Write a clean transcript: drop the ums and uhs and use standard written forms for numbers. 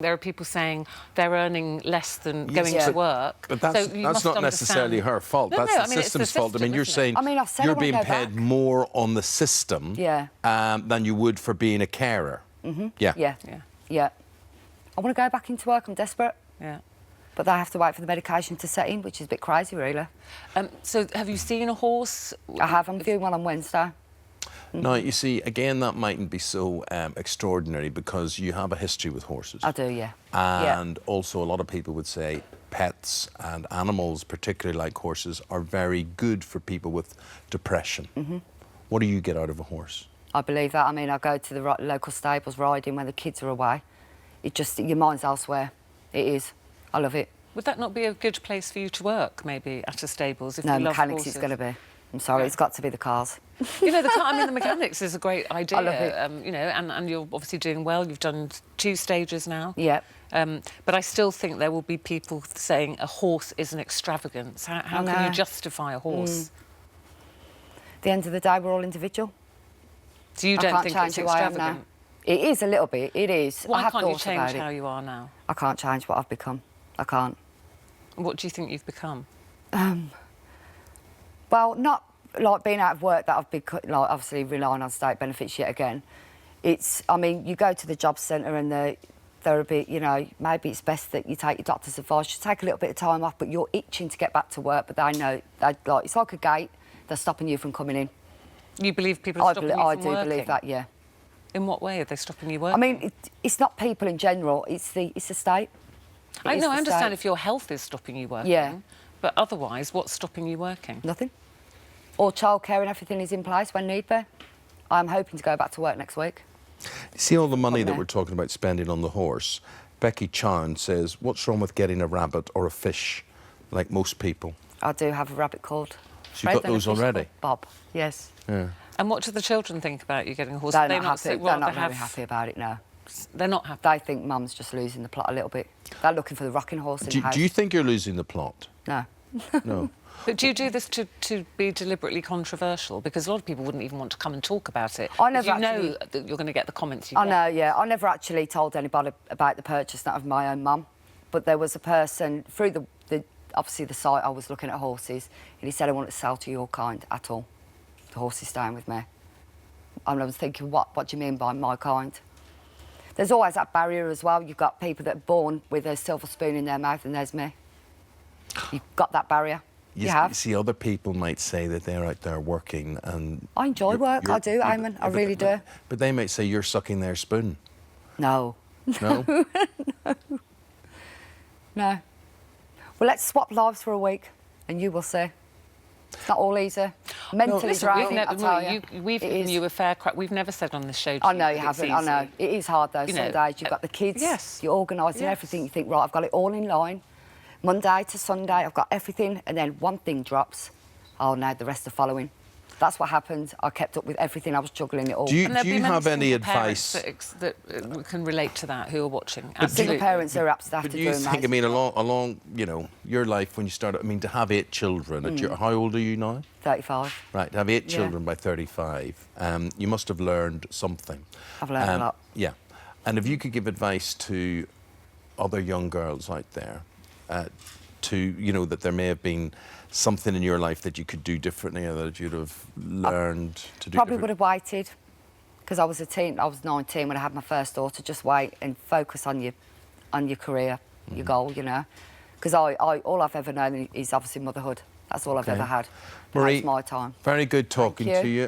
There are people saying they're earning less than going to work. But that's not necessarily her fault. That's the system's fault. I mean, you're saying you're being paid more on the system than you would for being a carer. Yeah. I want to go back into work. I'm desperate. Yeah. But they have to wait for the medication to set in, which is a bit crazy, really. So have you seen a horse? I have. I'm viewing one on Wednesday. Now, you see, again, that mightn't be so extraordinary because you have a history with horses. I do, yeah. And also a lot of people would say pets and animals, particularly like horses, are very good for people with depression. What do you get out of a horse? I believe that. I mean, I go to the local stables riding when the kids are away. It just, your mind's elsewhere. It is. I love it. Would that not be a good place for you to work, maybe, at a stables, if you love mechanics horses? It's going to be. I'm sorry, it's got to be the cars. You know, the mechanics is a great idea. I love it. You know, and you're obviously doing well. You've done 2 stages now. Yeah. But I still think there will be people saying a horse is an extravagance. How can you justify a horse? At the end of the day, we're all individual. So you don't think it's extravagant? It is a little bit, it is. Why can't you change how you are now? I can't change what I've become. I can't. What do you think you've become? Well, not like being out of work that I've become, like obviously relying on state benefits yet again. It's, I mean, you go to the job centre and they're a bit, you know, maybe it's best that you take your doctor's advice. You take a little bit of time off, but you're itching to get back to work, but they know, like, it's like a gate, they're stopping you from coming in. You believe people are stopping you from working? I do believe that, yeah. In what way are they stopping you working? I mean, it's not people in general, it's the state. I know, I understand if your health is stopping you working. Yeah. But otherwise, what's stopping you working? Nothing. All childcare and everything is in place when need be. I'm hoping to go back to work next week. You see all the money that we're talking about spending on the horse? Becky Chan says, what's wrong with getting a rabbit or a fish, like most people? I do have a rabbit called... So you've got those already? Bob, yes. Yeah. And what do the children think about you getting a horse? They're not happy. They're not very happy about it, no. They're not happy? They think Mum's just losing the plot a little bit. They're looking for the rocking horse in the house. Do you think you're losing the plot? No. No. But do you do this to be deliberately controversial? Because a lot of people wouldn't even want to come and talk about it. I never know that you're going to get the comments you get. I know, yeah. I never actually told anybody about the purchase of my own mum. But there was a person through obviously the site I was looking at horses, and he said, I want to sell to your kind at all. The horse is staying with me. And I was thinking, what do you mean by my kind? There's always that barrier as well. You've got people that are born with a silver spoon in their mouth, and there's me. You've got that barrier. You have. You see, other people might say that they're out there working and... I enjoy work, I do, Eamon, I really do. But they might say you're sucking their spoon. No. No? No. Well, let's swap lives for a week, and you will see. It's not all easy. Mentally draining, I tell you. We've given you a fair crack. We've never said on this show... I know you haven't, I know. It is hard, though, some days. You've got the kids, you're organising everything. You think, right, I've got it all in line. Monday to Sunday, I've got everything, and then one thing drops. Oh, no, the rest are following. That's what happened. I kept up with everything. I was juggling it all. Do you have any advice that can relate to that, who are watching? Single parents are absolutely doing that. But do you think, I mean, along, you know, your life when you started, I mean, to have 8 children, how old are you now? 35. Right, to have 8 children by 35, you must have learned something. I've learned a lot. Yeah. And if you could give advice to other young girls out there, you know, that there may have been something in your life that you could do differently or that you'd have learned to do Probably would have waited, because I was 19 when I had my first daughter. Just wait and focus on your career, your goal, you know. Because all I've ever known is obviously motherhood. That's all I've ever had. Marie, that's my time. Very good talking to you.